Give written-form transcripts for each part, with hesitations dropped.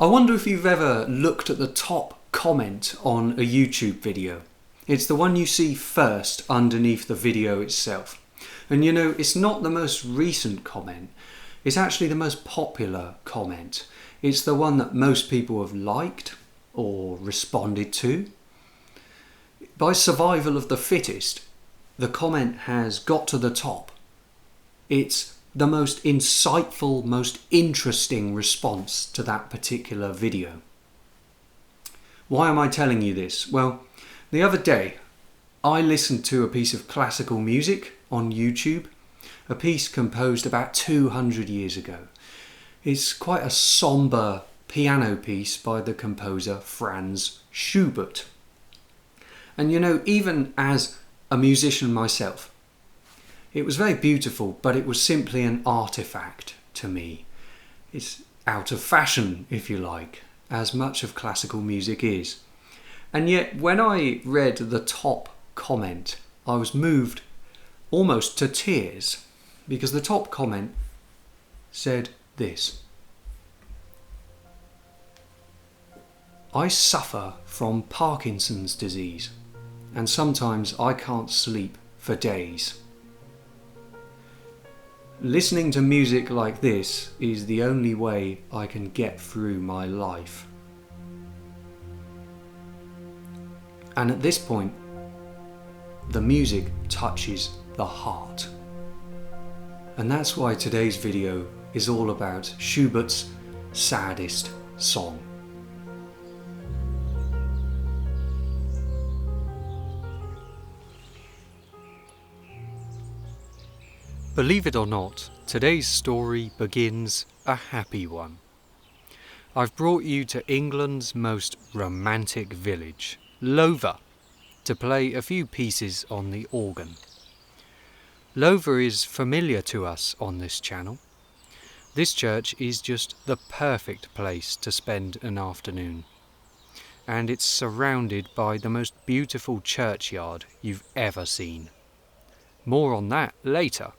I wonder if you've ever looked at the top comment on a YouTube video. It's the one you see first underneath the video itself. And you know, it's not the most recent comment, it's actually the most popular comment. It's the one that most people have liked or responded to. By survival of the fittest, the comment has got to the top. It's the most insightful, most interesting response to that particular video. Why am I telling you this? Well, the other day I listened to a piece of classical music on YouTube, a piece composed about 200 years ago. It's quite a sombre piano piece by the composer Franz Schubert. And you know, even as a musician myself, it was very beautiful, but it was simply an artifact to me. It's out of fashion, if you like, as much of classical music is. And yet, when I read the top comment, I was moved almost to tears, because the top comment said this: I suffer from Parkinson's disease, and sometimes I can't sleep for days. Listening to music like this is the only way I can get through my life. And at this point, the music touches the heart. And that's why today's video is all about Schubert's saddest song. Believe it or not, today's story begins a happy one. I've brought you to England's most romantic village, Lova, to play a few pieces on the organ. Lova is familiar to us on this channel. This church is just the perfect place to spend an afternoon. And it's surrounded by the most beautiful churchyard you've ever seen. More on that later.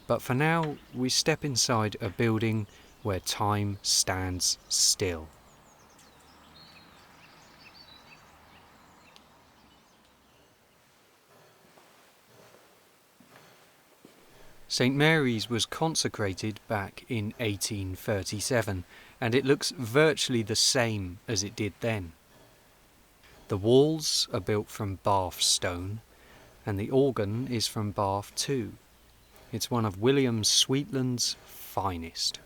But for now, we step inside a building where time stands still. St. Mary's was consecrated back in 1837, and it looks virtually the same as it did then. The walls are built from Bath stone, and the organ is from Bath too. It's one of William Sweetland's finest.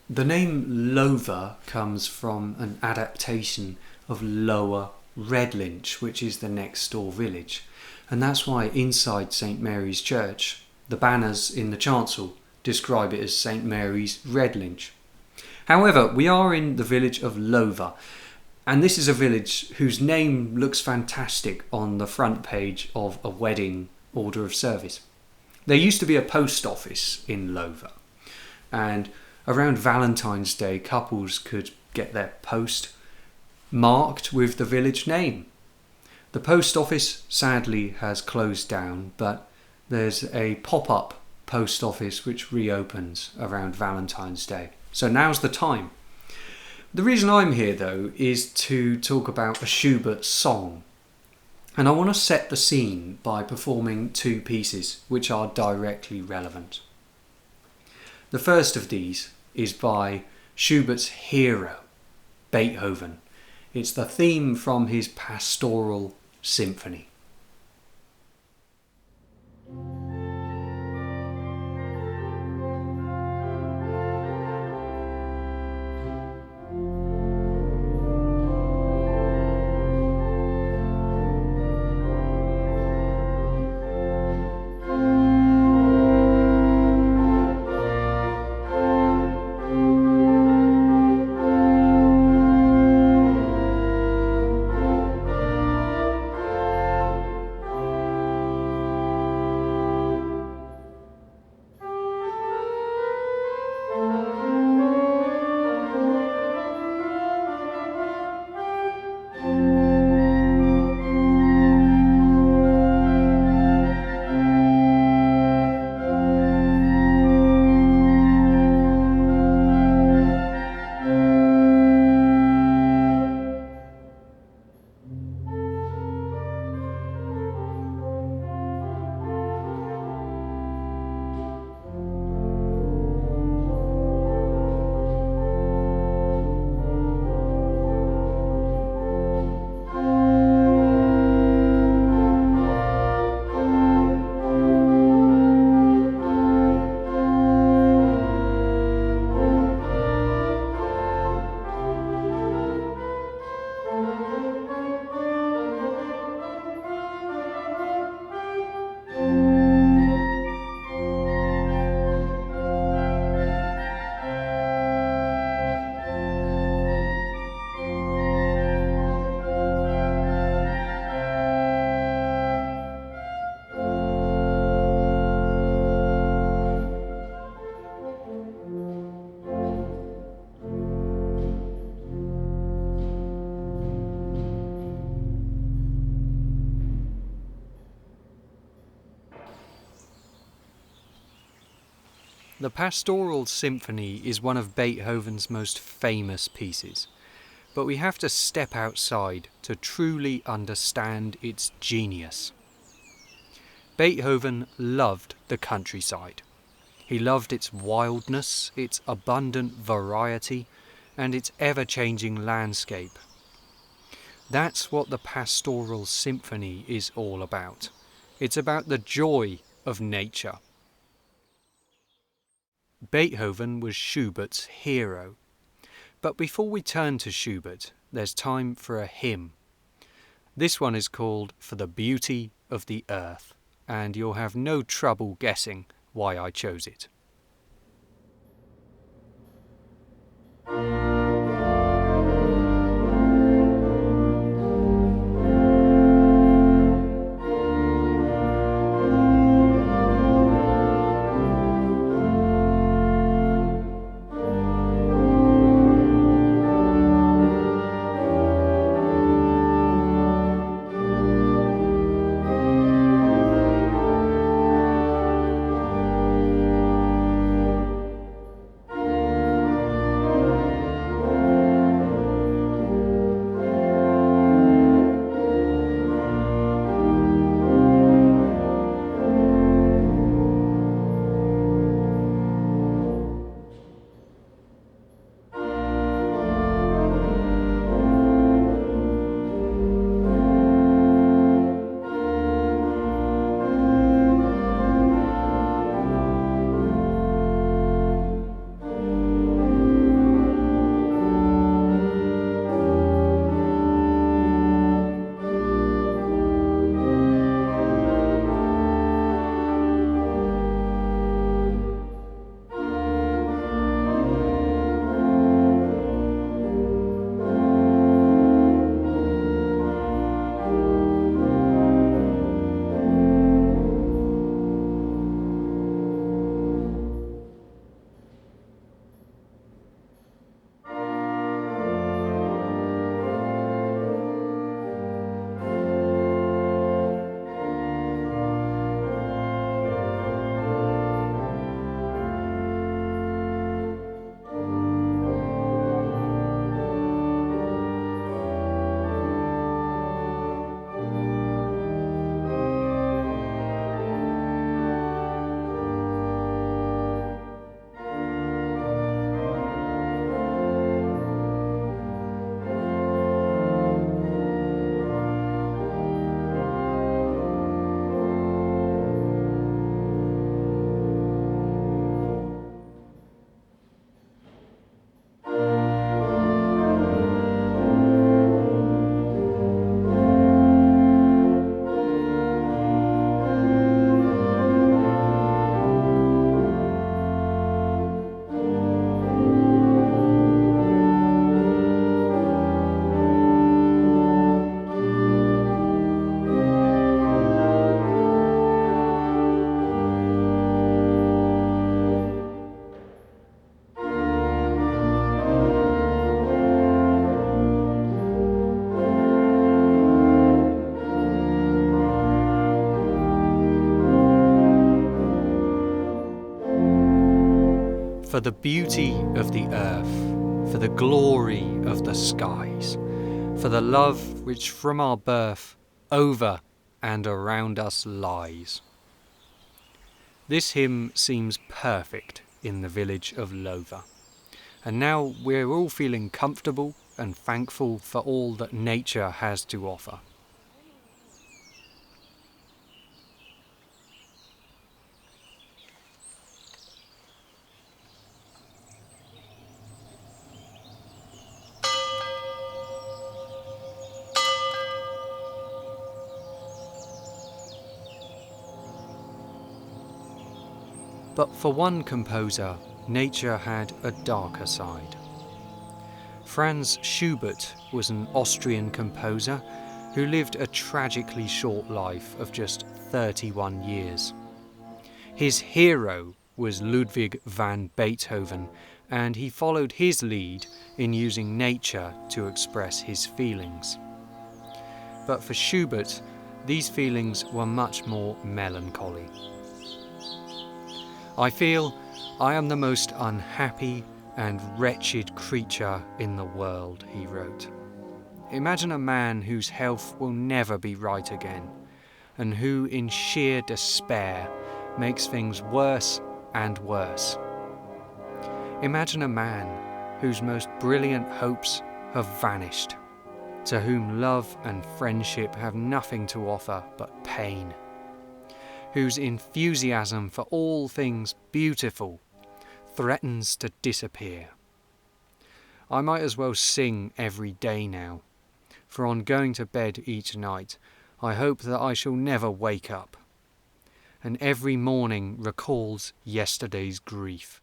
The name Lova comes from an adaptation of Lower Redlinch, which is the next door village. And that's why inside St. Mary's Church, the banners in the chancel describe it as St. Mary's Redlinch. However, we are in the village of Lova, and this is a village whose name looks fantastic on the front page of a wedding order of service. There used to be a post office in Lova, and around Valentine's Day couples could get their post marked with the village name. The post office sadly has closed down, but there's a pop-up post office which reopens around Valentine's Day. So now's the time. The reason I'm here though is to talk about a Schubert song. And I want to set the scene by performing two pieces which are directly relevant. The first of these is by Schubert's hero, Beethoven. It's the theme from his Pastoral Symphony. The Pastoral Symphony is one of Beethoven's most famous pieces, but we have to step outside to truly understand its genius. Beethoven loved the countryside. He loved its wildness, its abundant variety, and its ever-changing landscape. That's what the Pastoral Symphony is all about. It's about the joy of nature. Beethoven was Schubert's hero. But before we turn to Schubert, there's time for a hymn. This one is called For the Beauty of the Earth, and you'll have no trouble guessing why I chose it. For the beauty of the earth, for the glory of the skies, for the love which from our birth over and around us lies. This hymn seems perfect in the village of Lova. And now we're all feeling comfortable and thankful for all that nature has to offer. But for one composer, nature had a darker side. Franz Schubert was an Austrian composer who lived a tragically short life of just 31 years. His hero was Ludwig van Beethoven, and he followed his lead in using nature to express his feelings. But for Schubert, these feelings were much more melancholy. I feel "I am the most unhappy and wretched creature in the world," he wrote. Imagine a man whose health will never be right again, and who in sheer despair makes things worse and worse. Imagine a man whose most brilliant hopes have vanished, to whom love and friendship have nothing to offer but pain, whose enthusiasm for all things beautiful threatens to disappear. I might as well sing every day now, for on going to bed each night I hope that I shall never wake up, and every morning recalls yesterday's grief.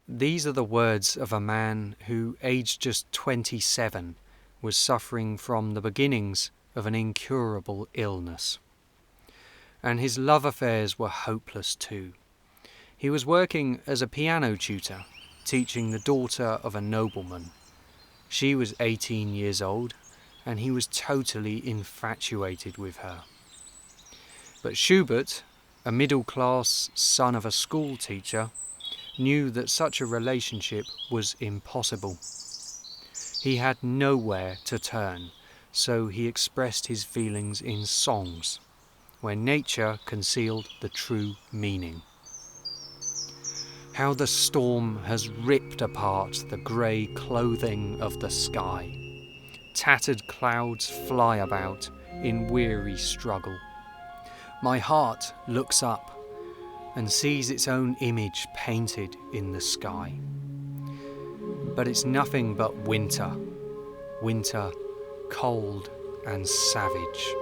These are the words of a man who, aged just 27, was suffering from the beginnings of an incurable illness. And his love affairs were hopeless too. He was working as a piano tutor, teaching the daughter of a nobleman. She was 18 years old, and he was totally infatuated with her. But Schubert, a middle-class son of a school teacher, knew that such a relationship was impossible. He had nowhere to turn, so he expressed his feelings in songs, where nature concealed the true meaning. How the storm has ripped apart the grey clothing of the sky. Tattered clouds fly about in weary struggle. My heart looks up and sees its own image painted in the sky. But it's nothing but winter, winter cold and savage.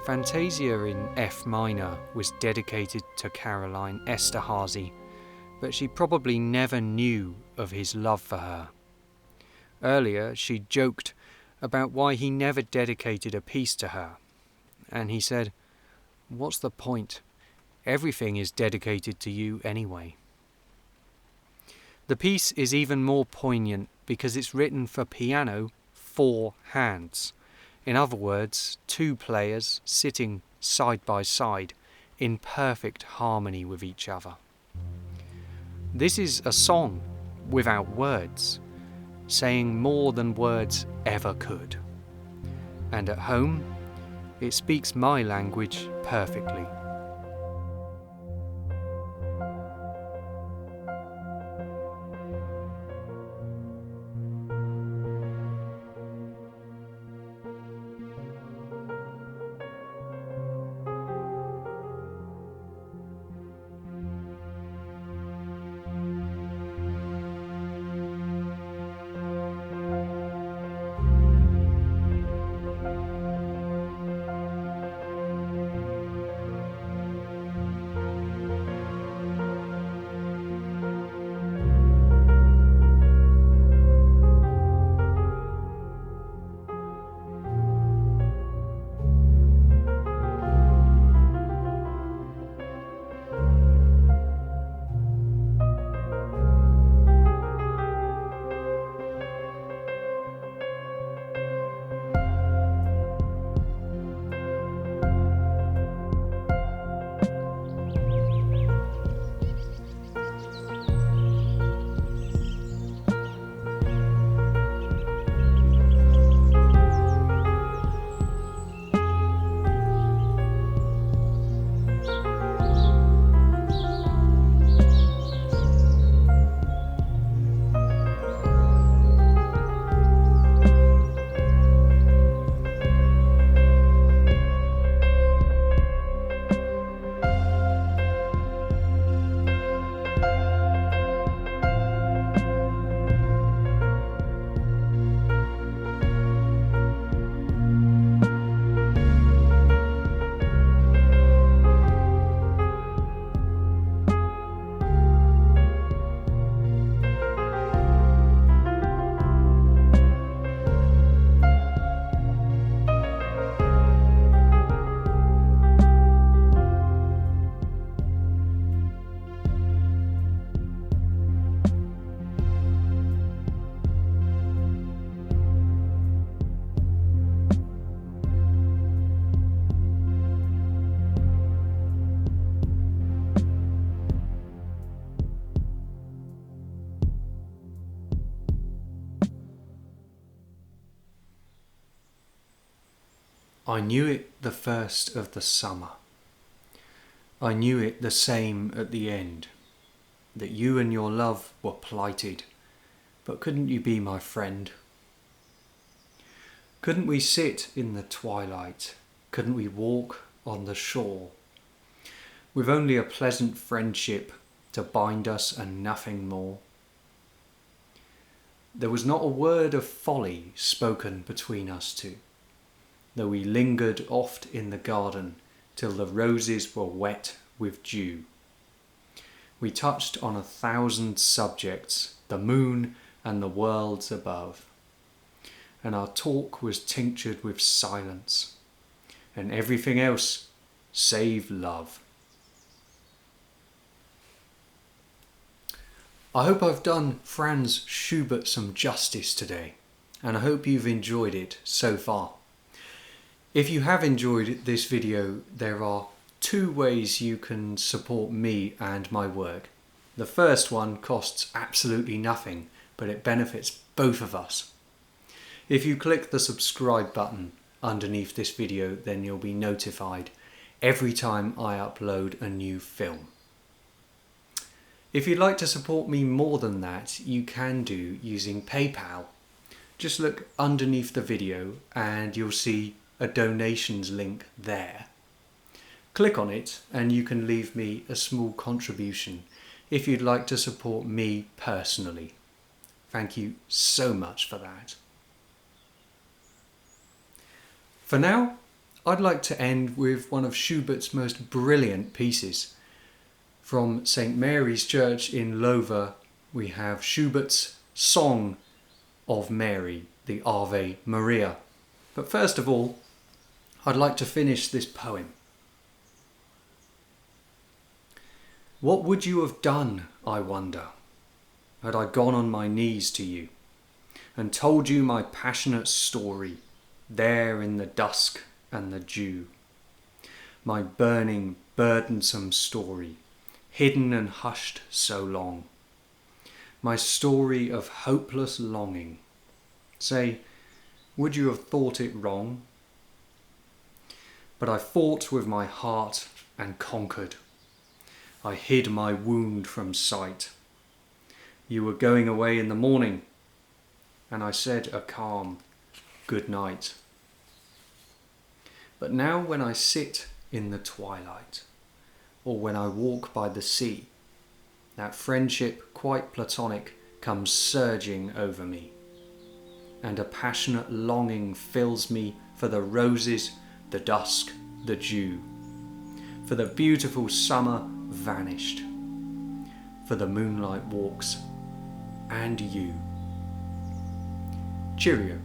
Fantasia in F minor was dedicated to Caroline Esterhazy, but she probably never knew of his love for her. Earlier she joked about why he never dedicated a piece to her, and he said, "What's the point? Everything is dedicated to you anyway." The piece is even more poignant because it's written for piano, 4 hands. In other words, 2 players sitting side by side in perfect harmony with each other. This is a song without words, saying more than words ever could. And at home, it speaks my language perfectly. I knew it the first of the summer. I knew it the same at the end, that you and your love were plighted, but couldn't you be my friend? Couldn't we sit in the twilight? Couldn't we walk on the shore? With only a pleasant friendship to bind us and nothing more. There was not a word of folly spoken between us two, though we lingered oft in the garden till the roses were wet with dew. We touched on 1,000 subjects, the moon and the worlds above, and our talk was tinctured with silence, and everything else save love. I hope I've done Franz Schubert some justice today, and I hope you've enjoyed it so far. If you have enjoyed this video, there are 2 ways you can support me and my work. The first one costs absolutely nothing, but it benefits both of us. If you click the subscribe button underneath this video, then you'll be notified every time I upload a new film. If you'd like to support me more than that, you can do using PayPal. Just look underneath the video and you'll see a donations link there. Click on it and you can leave me a small contribution if you'd like to support me personally. Thank you so much for that. For now, I'd like to end with one of Schubert's most brilliant pieces. From St. Mary's Church in Lova, we have Schubert's Song of Mary, the Ave Maria. But first of all, I'd like to finish this poem. What would you have done, I wonder, had I gone on my knees to you and told you my passionate story there in the dusk and the dew? My burning, burdensome story, hidden and hushed so long. My story of hopeless longing. Say, would you have thought it wrong? But I fought with my heart and conquered. I hid my wound from sight. You were going away in the morning, and I said a calm good night. But now when I sit in the twilight, or when I walk by the sea, that friendship quite platonic comes surging over me, and a passionate longing fills me for the roses, the dusk, the dew, for the beautiful summer vanished, for the moonlight walks, and you. Cheerio.